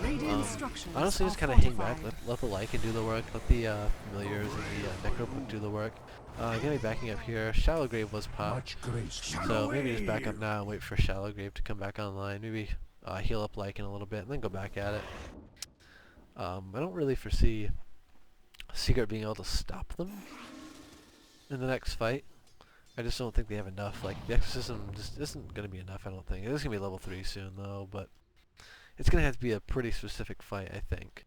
Radiant structures honestly, are just kind of hang back, fortified. let the Lycan do the work, let the Familiars and the Necrobook do the work. Gonna be backing up here. Shallow Grave was popped, Much grace. so maybe just back up now and wait for Shallow Grave to come back online. Maybe heal up Lycan a little bit and then go back at it. I don't really foresee Secret being able to stop them in the next fight. I just don't think they have enough. Like, the Exorcism just isn't going to be enough, I don't think. It is going to be level 3 soon, though, but it's going to have to be a pretty specific fight, I think.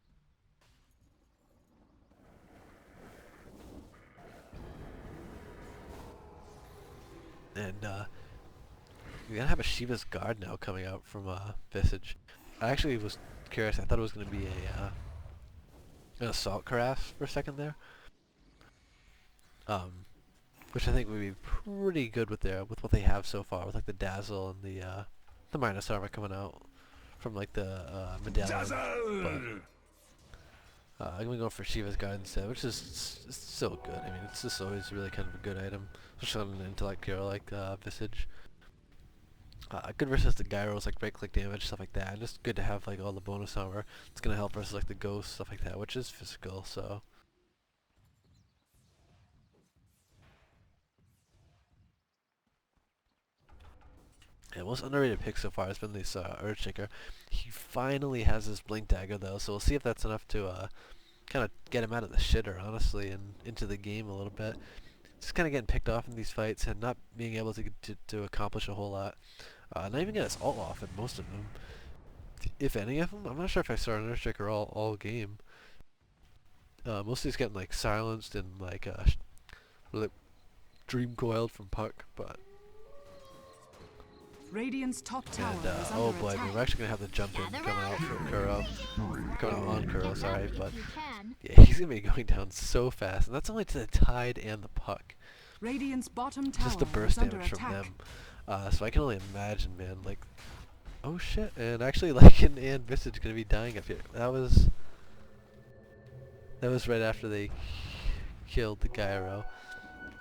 And, we're going to have a Shiva's Guard now coming out from, Visage. I actually was curious. I thought it was going to be an Assault Cuirass for a second there. Which I think would be pretty good with what they have so far, with like the Dazzle and the Minus Armor coming out from like the Medallion. But I'm gonna go for Shiva's Guard instead, which is it's still good. I mean, it's just always really kind of a good item, especially on an intellect hero like Visage. Good versus the Gyros, like right-click damage, stuff like that. And just good to have like all the bonus armor. It's gonna help versus like the Ghost, stuff like that, which is physical. So. Yeah, most underrated pick so far has been this Earthshaker. He finally has his Blink Dagger though, so we'll see if that's enough to kind of get him out of the shitter, honestly, and into the game a little bit. Just kind of getting picked off in these fights and not being able to accomplish a whole lot. Not even get his ult off in most of them, if any of them. I'm not sure if I saw an Earthshaker all game. Mostly he's getting like silenced and like dream coiled from Puck, but. Radiant's top tower And, is oh under boy, attack. we're actually going to have the jump in Gather coming out for Kuro. Coming out on Kuro, sorry, but You can. yeah, he's going to be going down so fast. And that's only to the Tide and the Puck. Radiant's bottom tower Just the burst is under damage from attack. them. So I can only imagine, man, like, oh shit, and actually Lycan and Visage going to be dying up here. That was right after they killed the Gyro.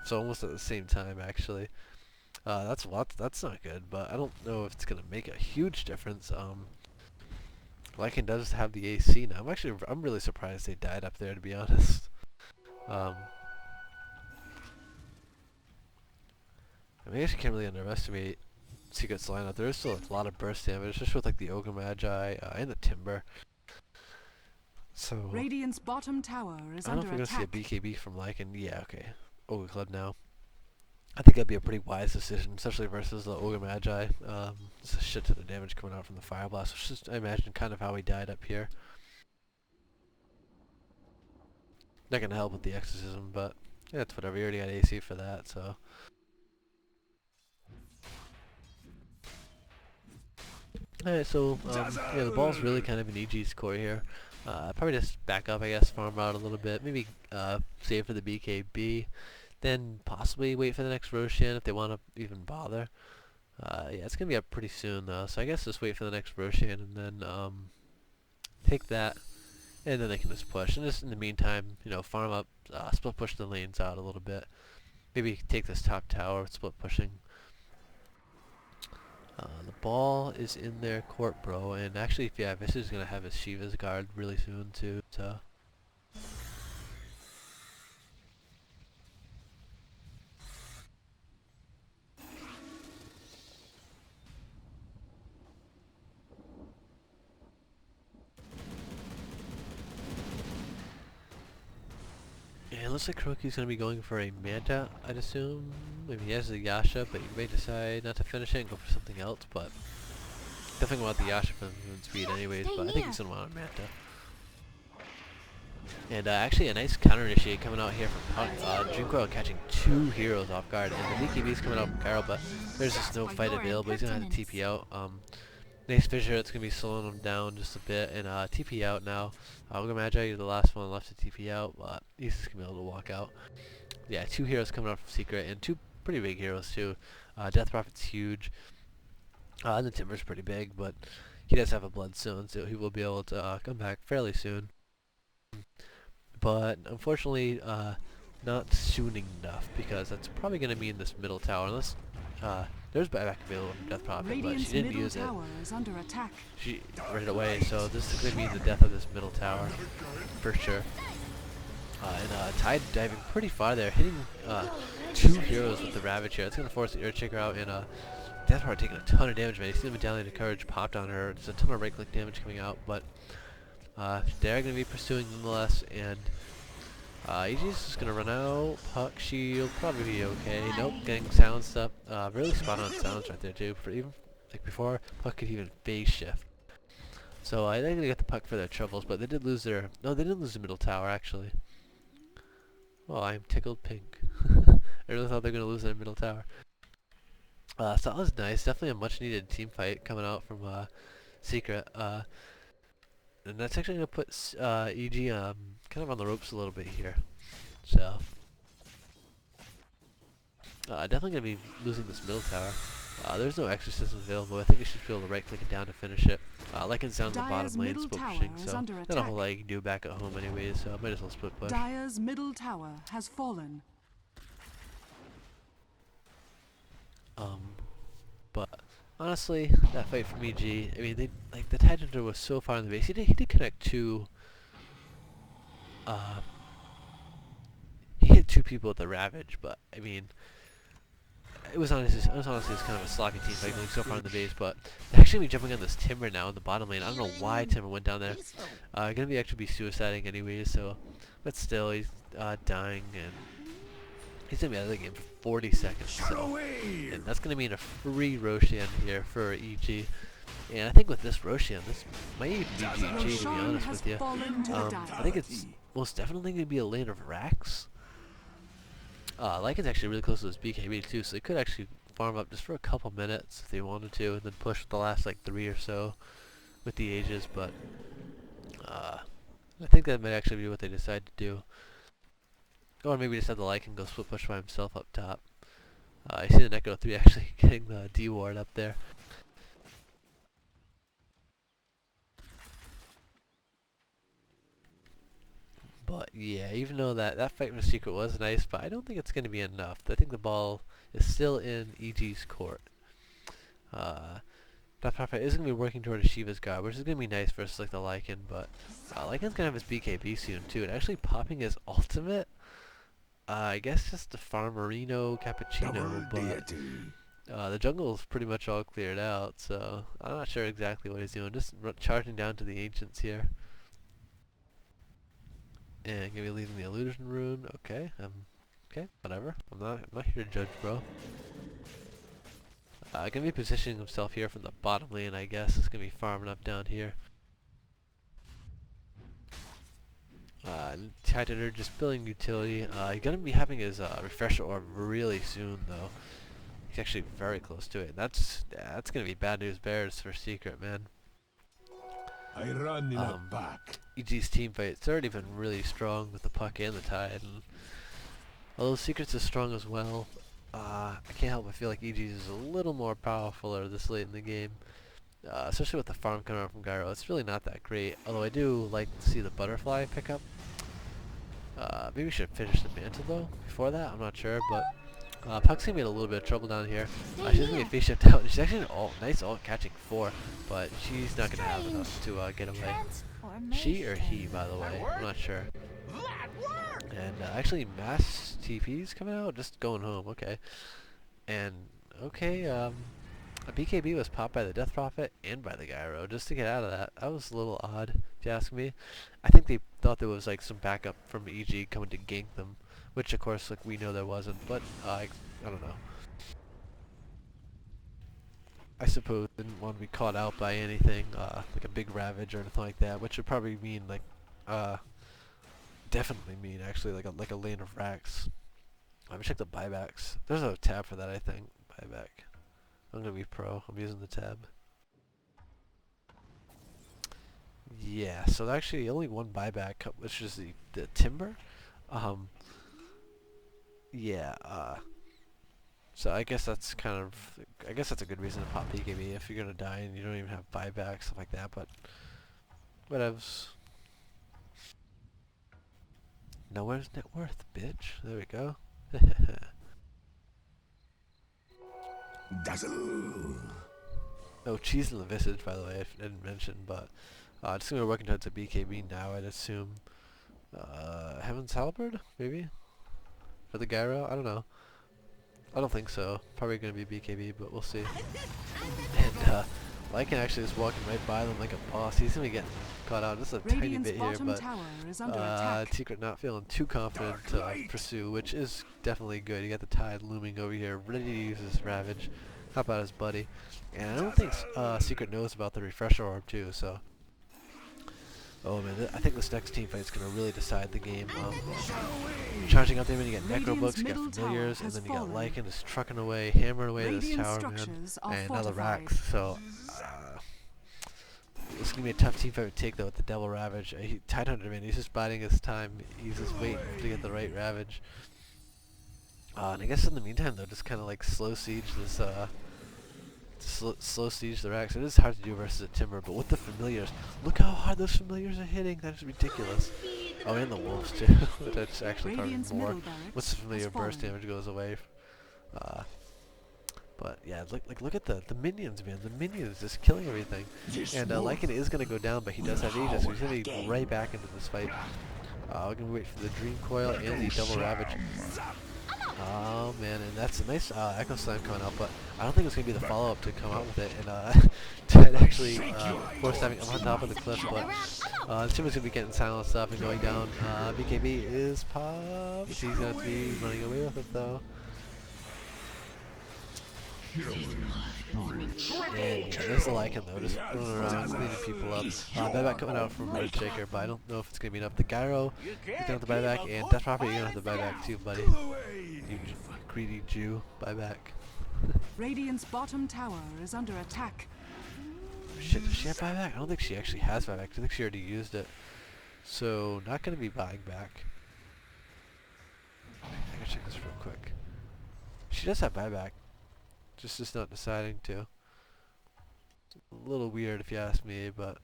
So almost at the same time, actually. That's not good, but I don't know if it's gonna make a huge difference. Lycan does have the AC now. I'm really surprised they died up there, to be honest. I mean, I guess you can't really underestimate Secret's lineup. There is still a lot of burst damage, just with like the Ogre Magi and the Timber. So Radiant's bottom tower is I don't know under if we're gonna attack. see a BKB from Lycan. Yeah, okay. Ogre Club now. I think that'd be a pretty wise decision, especially versus the Ogre Magi. It's a shit ton of damage coming out from the Fire Blast, which is, I imagine, kind of how he died up here. Not gonna help with the Exorcism, but yeah, it's whatever. You already got AC for that, so. Alright, so yeah, the ball's really kind of in EG's core here. Probably just back up, I guess, farm out a little bit, maybe save for the BKB. Then possibly wait for the next Roshan if they want to even bother. Yeah, it's going to be up pretty soon though, so I guess just wait for the next Roshan and then take that, and then they can just push. And just in the meantime, you know, farm up, split push the lanes out a little bit. Maybe take this top tower with split pushing. The ball is in their court, bro, and actually, yeah, Visage is going to have his Shiva's Guard really soon too, so. Yeah, it looks like Kuroki's going to be going for a Manta, I'd assume. I mean, he has the Yasha, but he may decide not to finish it and go for something else, but definitely want the Yasha for movement speed anyways, but I think he's going to want a Manta. And actually a nice counter initiate coming out here from Puck. Junko catching 2 heroes off guard, and the BKB's coming out from Gyro, but there's just no fight available. He's going to have to TP out. Nice Fissure, it's going to be slowing him down just a bit, and TP out now. Ogre Magi is the last one left to TP out, but he's just going to be able to walk out. Yeah, 2 heroes coming out from Secret, and 2 pretty big heroes too. Death Prophet's huge, and the Timber's pretty big, but he does have a Bloodstone, so he will be able to come back fairly soon. But unfortunately, not soon enough, because that's probably going to be in this middle tower, unless There's buyback available from Death Prophet, but Radiant's she didn't middle use it. tower is under attack. She ran away, so this is going to be the death of this middle tower, for sure. And Tide diving pretty far there, hitting 2 heroes with the Ravage here. It's going to force the Earthshaker out, and Death Prophet taking a ton of damage, man. You see the Medallion of Courage popped on her. There's a ton of right-click damage coming out, but they're going to be pursuing nonetheless, and EG's just going to run out. Puck Shield, probably be okay. Nope, getting sound stuff. Really spot on sounds right there, too. For even, like before, Puck could even phase shift. So I think they're going to get the Puck for their troubles, but they did lose their... No, they didn't lose the middle tower, actually. Oh, I'm tickled pink. I really thought they were going to lose their middle tower. So that was nice. Definitely a much-needed team fight coming out from Secret. And that's actually going to put EG kind of on the ropes a little bit here. So, definitely going to be losing this middle tower. There's no exorcism available. I think you should be able to right-click it down to finish it. Lycan's down in the bottom lane, split pushing, so not a whole lot you can do back at home anyways, so I might as well split push. Dire's middle tower has fallen. But honestly, that fight from EG, I mean, the Tide Hunter was so far in the base. He did connect 2. He hit 2 people with the Ravage, but I mean, it was honestly just kind of a sloppy team fight going so far in the base. But they're actually gonna be jumping on this Timber now in the bottom lane. I don't know why Timber went down there. Gonna be actually suiciding anyways. So, but still, he's dying and. He's going to be out of the game for 40 seconds, so, and that's going to mean a free Roshan here for EG. And I think with this Roshan, this might even be GG, to be honest with you. I think it's most definitely going to be a lane of racks. Lycan's actually really close to this BKB too, so they could actually farm up just for a couple minutes if they wanted to, and then push the last like 3 or so with the Aegis, but I think that might actually be what they decide to do. Or maybe just have the Lycan go split push by himself up top. I see the Neko 3 actually getting the D ward up there. But yeah, even though that fight with Secret was nice, but I don't think it's going to be enough. I think the ball is still in EG's court. That Prophet is going to be working toward a Shiva's God, which is going to be nice versus like the Lycan, but Lycan's going to have his BKB soon too, and actually popping his ultimate. I guess just the Farmerino Cappuccino, but the jungle is pretty much all cleared out, so I'm not sure exactly what he's doing. Just charging down to the ancients here, and gonna be leaving the illusion rune. Okay, okay, whatever. I'm not here to judge, bro. Gonna be positioning himself here from the bottom lane, I guess. It's gonna be farming up down here. Tighter just building utility. He's gonna be having his refresher orb really soon, though. He's actually very close to it. That's gonna be bad news bears for Secret, man. I run in a back. EG's team fight, it's already been really strong with the Puck and the Tide, and although Secret's is strong as well, I can't help but feel like EG's is a little more powerful this late in the game. Especially with the farm coming out from Gyro, it's really not that great. Although I do like to see the butterfly pick up. Maybe we should finish the mantle though before that. I'm not sure, but Puck's gonna be in a little bit of trouble down here. She's gonna get face shift out, and she's actually an ult, nice ult catching 4, but she's not gonna have enough to get away. She or he, by the way, I'm not sure. And actually, mass TP's coming out, just going home. Okay, and okay, a BKB was popped by the Death Prophet and by the Gyro just to get out of that. That was a little odd, if you ask me. I think they thought there was like some backup from EG coming to gank them, which of course like we know there wasn't. But I don't know. I suppose didn't want to be caught out by anything like a big Ravage or anything like that, which would probably mean like definitely mean actually like a lane of racks. Let me check the buybacks. There's a tab for that, I think. Buyback. I'm gonna be pro. I'm using the tab. Yeah, so actually only one buyback, which is the Timber. Yeah. So I guess that's a good reason to pop BKB if you're gonna die and you don't even have buyback, stuff like that. But whatevs. Nowhere's net worth, bitch. There we go. Dazzle. Oh, cheese in the visage, by the way, I didn't mention, but just gonna be working towards a BKB now, I'd assume. Heaven's Halberd, maybe? For the gyro? I don't know. I don't think so. Probably gonna be BKB, but we'll see. And Lycan actually is walking right by them like a boss. He's gonna be getting caught out just a tiny Radiant's bit here, bottom but tower is under attack. Secret not feeling too confident to pursue, which is definitely good. You got the Tide looming over here, ready to use his Ravage. How about his buddy? And I don't think Secret knows about the Refresher Orb too, so... Oh man, I think this next team fight is going to really decide the game. Charging out there, and you get Necrobooks, you get Familiars, and then you got Lycan just trucking away, hammering away this tower, man. And now the Rax, so... It's going to be a tough team fight to take, though, with the Devil Ravage. Tidehunter, man, he's just biding his time. He's just waiting to get the right Ravage. And I guess in the meantime, though, just kind of like slow siege this, slow siege the Rax. It is hard to do versus a Timber, but with the Familiars, look how hard those Familiars are hitting. That is ridiculous. Oh, and the Wolves, too. That's actually probably more. Once the Familiar burst damage goes away. But yeah, look at the minions, man. The minions just killing everything. And Lycan is going to go down, but he does have Aegis, so he's going to be right back into this fight. We're going to wait for the Dream Coil and the Double Ravage. Oh man, and that's a nice Echo Slam coming out, but I don't think it's going to be the follow-up to come out with it, and to actually force having him on top of the cliff, but the Timber's going to be getting silenced up and going down. BKB is popped. He's going to be running away with it though. And yeah, there's the Lycan though, just running around, cleaning people up. Buyback coming out from Red Shaker, but I don't know if it's going to be enough. The Gyro, you're going to have to buy back, and Death Prophet, you're going to have to buy back too, buddy. You greedy Jew, buy back. Radiant's bottom tower is under attack. Shit, does she have buyback? I don't think she actually has buyback. I think she already used it. So, not going to be buying back. I gotta check this real quick. She does have buyback. Just not deciding to. It's a little weird if you ask me, but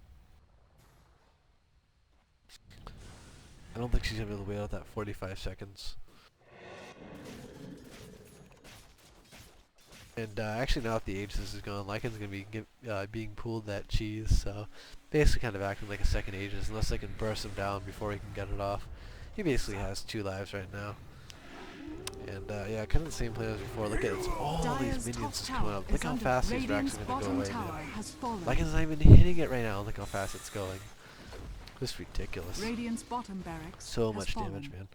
I don't think she's gonna be able to wait out that 45 seconds. And actually now that the Aegis is gone, Lycan's gonna be being pulled that cheese, so basically kind of acting like a second Aegis, unless they can burst him down before he can get it off. He basically has 2 lives right now. And yeah, kind of the same plan as before. Look at all these minions just coming up. Look how fast these Rax are going to go away now. Lycan's not even hitting it right now. Look how fast it's going. This is ridiculous. Radiant's bottom barracks So much damage, man.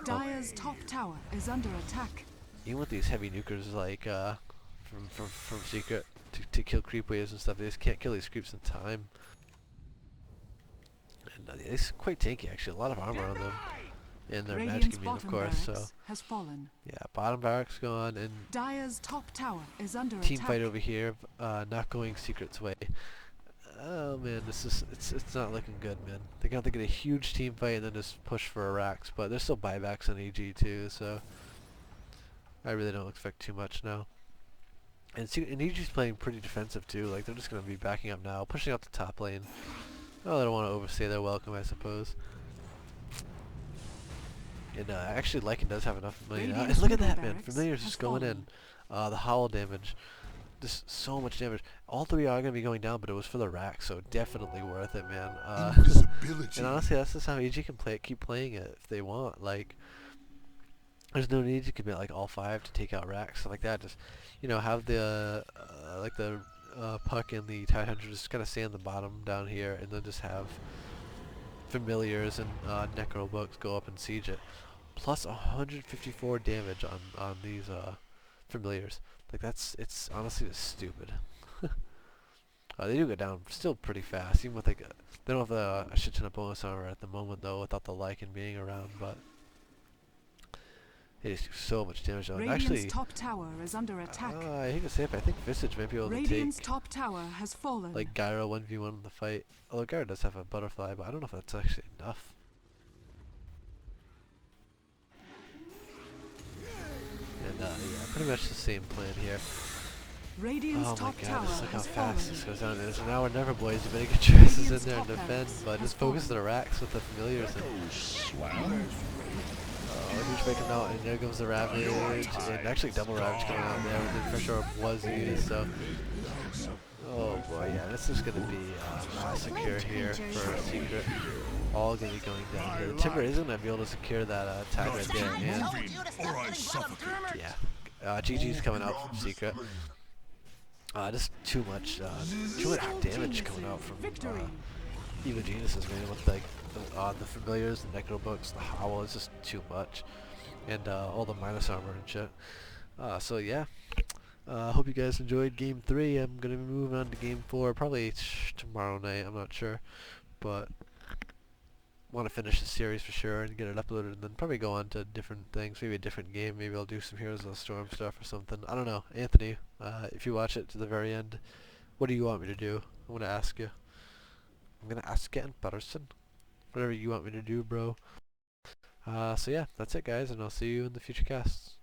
Dire's top tower is under attack. Even with these heavy nukers like from Secret to kill creep waves and stuff, they just can't kill these creeps in time. And it's quite tanky actually. A lot of armor on them. And their magic immune, of course, so has fallen. Yeah, bottom barracks gone, and Dire's top tower is under team attack. fight over here, not going Secret's way. Oh man, it's not looking good, man. They're gonna have to get a huge team fight and then just push for a Rax, but there's still buybacks on AG too, so I really don't expect too much now. And EG's playing pretty defensive too, like they're just gonna be backing up now, pushing out the top lane. Oh, they don't want to overstay their welcome, I suppose. And actually, Lycan does have enough million. And look at that, man! Familiar's just going in. The hollow damage, just so much damage. All 3 are gonna be going down, but it was for the rack, so definitely worth it, man. And honestly, that's just how EG can play it. Keep playing it if they want. Like, there's no need to commit like all 5 to take out racks, stuff like that. Just, you know, have the like the Puck and the Tidehunter just kind of stay on the bottom down here, and then just have Familiars and Necrobooks go up and siege it. Plus 154 damage on these Familiars. Like it's honestly just stupid. They do go down still pretty fast, even with like they don't have a shit ton of bonus armor at the moment though, without the Lycan being around. But they just do so much damage though. And actually, top tower is under attack. I hate to say it, but I think Visage might be able to Radiant's take top tower has fallen. like Gyro 1v1 in the fight. Although Gyro does have a butterfly, but I don't know if that's actually enough. And yeah, pretty much the same plan here. Radiant's Oh my top god, tower just look how has fast fallen. this goes down. And so now we're never, boys. You better get your asses in there and defend, but just focus the racks with the Familiars. And, look Huge Fake coming out, and there goes the Ravage, and actually double Ravage coming out there with the Pressure Orb was used, so... Oh boy, yeah, this is going to be a massacre here for Secret. All going to be going down here. The Timber is going to be able to secure that tag right there, and... yeah, GG's coming out from Secret. Just too much damage coming out from Evil Geniuses, man, with like the Familiars, the Necro Books, the Howl. It's just too much, and all the minus armor and shit. So yeah, hope you guys enjoyed Game 3. I'm gonna be moving on to Game 4 probably tomorrow night. I'm not sure, but want to finish the series for sure and get it uploaded, and then probably go on to different things, maybe a different game. Maybe I'll do some Heroes of the Storm stuff or something. I don't know. Anthony, if you watch it to the very end, what do you want me to do? I'm gonna ask you. I'm gonna ask it in person. Whatever you want me to do, bro. So yeah, that's it, guys, and I'll see you in the future casts.